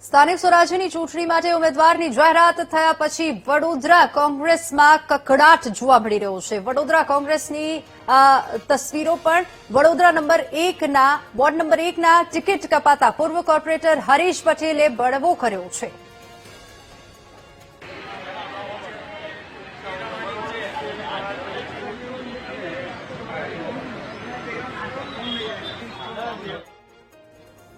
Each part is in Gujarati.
સ્થાનિક સ્વરાજ્યની ચૂંટણી માટે ઉમેદવારની જાહેરાત થયા પછી વડોદરા કોંગ્રેસમાં કકડાટ જોવા મળી રહ્યો છે. વડોદરા કોંગ્રેસની તસવીરો પણ વડોદરા વોર્ડ નંબર 1ના ટિકિટ કપાતા પૂર્વ કોર્પોરેટર હરીશ પટેલે બળવો કર્યો છે.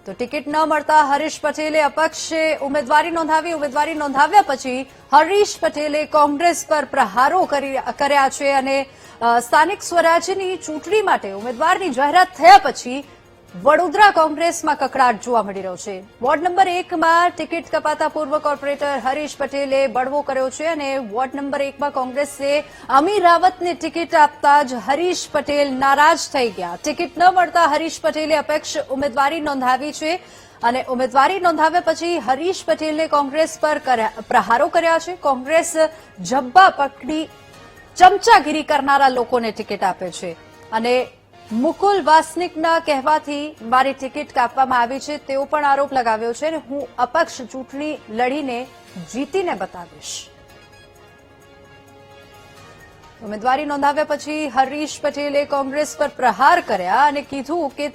તો ટિકિટ ન મળતા હરીશ પટેલે અપક્ષે ઉમેદવારી નોંધાવી. ઉમેદવારી નોંધાવ્યા પછી હરીશ પટેલે કોંગ્રેસ પર પ્રહારો કર્યા છે અને સ્થાનિક સ્વરાજ્યની ચૂંટણી માટે ઉમેદવારની જાહેરાત થયા પછી વડોદરા કોંગ્રેસમાં કકડાટ જોવા મળી રહ્યો છે. વોર્ડ નંબર 1માં ટિકિટ કપાતા પૂર્વ કોર્પોરેટર હરીશ પટેલે બળવો કર્યો છે અને વોર્ડ નંબર 1માં કોંગ્રેસે અમીર રાવતને ટિકિટ આપતા જ હરીશ પટેલ નારાજ થઈ ગયા. ટિકિટ ન મળતા હરીશ પટેલે અપક્ષ ઉમેદવારી નોંધાવી છે અને ઉમેદવારી નોંધાવ્યા પછી હરીશ પટેલે કોંગ્રેસ પર પ્રહારો કર્યા છે. કોંગ્રેસ જબ્બા પકડી ચમચાગીરી કરનારા લોકોને ટિકિટ આપે છે અને મુકુલ વાસનિકના કહેવાથી મારી ટિકિટ કાપવામાં આવી છે તેવો પણ આરોપ લગાવ્યો છે અને હું અપક્ષ ચૂંટણી લડીને જીતીને બતાવીશ. ઉમેદવારી નોંધાવ્યા પછી હરીશ પટેલે કોંગ્રેસ પર પ્રહાર કર્યા અને કીધું કે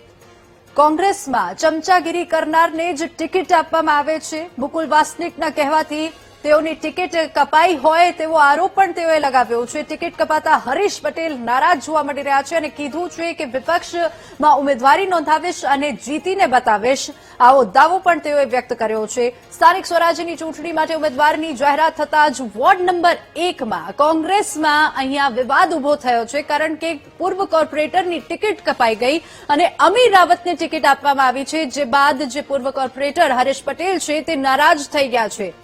કોંગ્રેસમાં ચમચાગીરી કરનારને જ ટિકિટ આપવામાં આવે છે. મુકુલ વાસનિકના કહેવાથી તેઓની ટિકિટ કપાઈ હોય તેવો આરોપ પણ તેઓએ લગાવ્યો છે. ટિકિટ કપાતા હરીશ પટેલ નારાજ જોવા મળી રહ્યા છે અને કીધું છે કે વિપક્ષમાં ઉમેદવારી નોંધાવીશ અને જીતીને બતાવીશ. આવો દાવો પણ તેઓએ વ્યક્ત કર્યો છે. સ્થાનિક સ્વરાજ્યની ચૂંટણી માટે ઉમેદવારની જાહેરાત થતા જ વોર્ડ નંબર 1માં કોંગ્રેસમાં અહીંયા વિવાદ ઉભો થયો છે કારણ કે પૂર્વ કોર્પોરેટરની ટિકિટ કપાઈ ગઈ અને અમીર રાવતને ટિકિટ આપવામાં આવી છે, જે બાદ જે પૂર્વ કોર્પોરેટર હરીશ પટેલ છે તે નારાજ થઈ ગયા છે.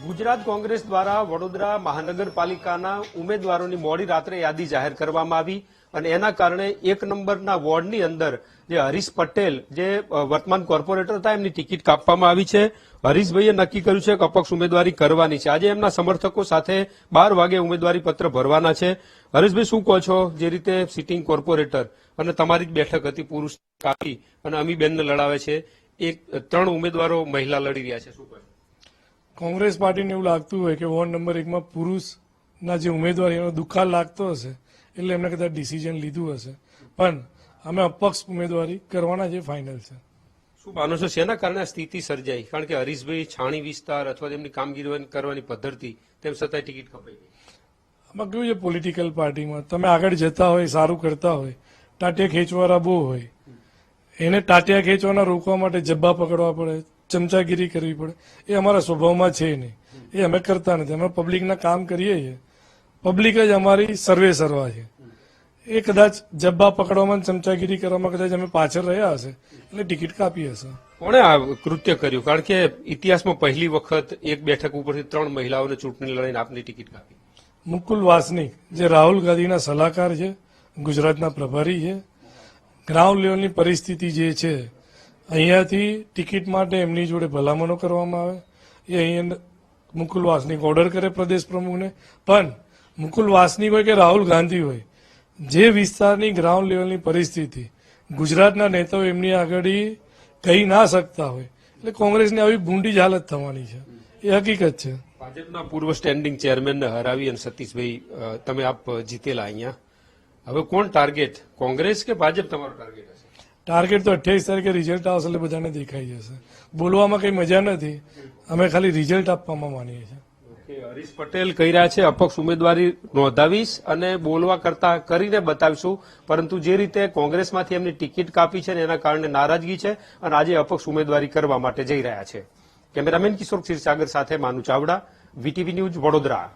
ગુજરાત કોંગ્રેસ દ્વારા વડોદરા મહાનગરપાલિકાના ઉમેદવારોની મોડી રાત્રે યાદી જાહેર કરવામાં આવી અને એના કારણે 1 નંબરના વોર્ડની અંદર જે હરીશ પટેલ જે વર્તમાન કોર્પોરેટર હતા એમની ટિકિટ કાપવામાં આવી છે. હરીશભાઈએ નક્કી કર્યું છે કે અપક્ષ ઉમેદવારી કરવાની છે. આજે એમના સમર્થકો સાથે 12 વાગે ઉમેદવારી પત્ર ભરવાના છે. હરીશભાઈ, શું કહો છો? જે રીતે સિટિંગ કોર્પોરેટર અને તમારી જ બેઠક હતી પુરુષ કાપી અને અમીબેનને લડાવે છે, 3 ઉમેદવારો મહિલા લડી રહ્યા છે, શું કહો? કોંગ્રેસ પાર્ટીને એવું લાગતું હોય કે વોર્ડ નંબર 1માં પુરુષના જે ઉમેદવાર એનો દુખાર લાગતો હશે એટલે એમને કદાચ ડિસિઝન લીધું હશે, પણ અમે અપક્ષ ઉમેદવારી કરવાના જે ફાઇનલ છે. શું માનો છો શેના કારણે આ સ્થિતિ સર્જાઈ? કારણ કે હરીશભાઈ છાણી વિસ્તાર અથવા તેમની કામગીરી કરવાની પદ્ધતિ તેમ છતાંય ટિકિટ કપાઈ ગઈ. આમાં કેવું છે, પોલિટિકલ પાર્ટીમાં તમે આગળ જતા હોય, સારું કરતા હોય, ટાટિયા ખેંચવાળા બહુ હોય, એને ટાટિયા ખેંચવાના રોકવા માટે જબ્બા પકડવા પડે, ચમચાગીરી કરવી પડે. એ અમારા સ્વભાવમાં છે નહીં, એ અમે કરતા નથી. અમે પબ્લિકના કામ કરીએ છીએ, પબ્લિક જ અમારી સર્વે સર્વા છે. એ કદાચ જબ્બા પકડવામાં ચમચાગીરી કરવામાં કદાચ અમે પાછળ રહ્યા હશે એટલે ટિકિટ કાપી હશે. કોણે આ કૃત્ય કર્યું? કારણ કે ઇતિહાસમાં પહેલી વખત એક બેઠક ઉપરથી 3 મહિલાઓને ચૂંટણી લડીને આપની ટિકિટ કાપી. મુકુલ વાસનિક જે રાહુલ ગાંધીના સલાહકાર છે, ગુજરાતના પ્રભારી છે, ગ્રાઉન્ડ લેવલની પરિસ્થિતિ જે છે અહીંયાથી ટિકિટ માટે એમની જોડે ભલામણો કરવામાં આવે. એ અહીંયા મુકુલ વાસનિક ઓર્ડર કરે પ્રદેશ પ્રમુખને, પણ મુકુલ વાસનિક હોય કે રાહુલ ગાંધી હોય, જે વિસ્તારની ગ્રાઉન્ડ લેવલની પરિસ્થિતિ ગુજરાતના નેતાઓ એમની આગળ કહી ના શકતા હોય એટલે કોંગ્રેસની આવી ભૂંડી જ હાલત થવાની છે, એ હકીકત છે. ભાજપના પૂર્વ સ્ટેન્ડિંગ ચેરમેનને હરાવી અને સતીશભાઈ તમે આપ જીતેલા અહીંયા, હવે કોણ ટાર્ગેટ? કોંગ્રેસ કે ભાજપ તમારો ટાર્ગેટ હશે? ટાર્ગેટ તો 28 તારીખે રિઝલ્ટ આવશે એટલે બધાને દેખાઈ જશે. બોલવામાં કઈ મજા નથી, અમે ખાલી રિઝલ્ટ આપવામાં માનીએ છીએ. હરીશ પટેલ કહી રહ્યા છે અપક્ષ ઉમેદવારી નોંધાવીશ અને બોલવા કરતા કરીને બતાવીશું, પરંતુ જે રીતે કોંગ્રેસમાંથી એમની ટિકિટ કાપી છે એના કારણે નારાજગી છે અને આજે અપક્ષ ઉમેદવારી કરવા માટે જઈ રહ્યા છે. કેમેરામેન કિશોર ક્ષીરસાગર સાથે માનુ ચાવડા, વીટીવી ન્યૂઝ, વડોદરા.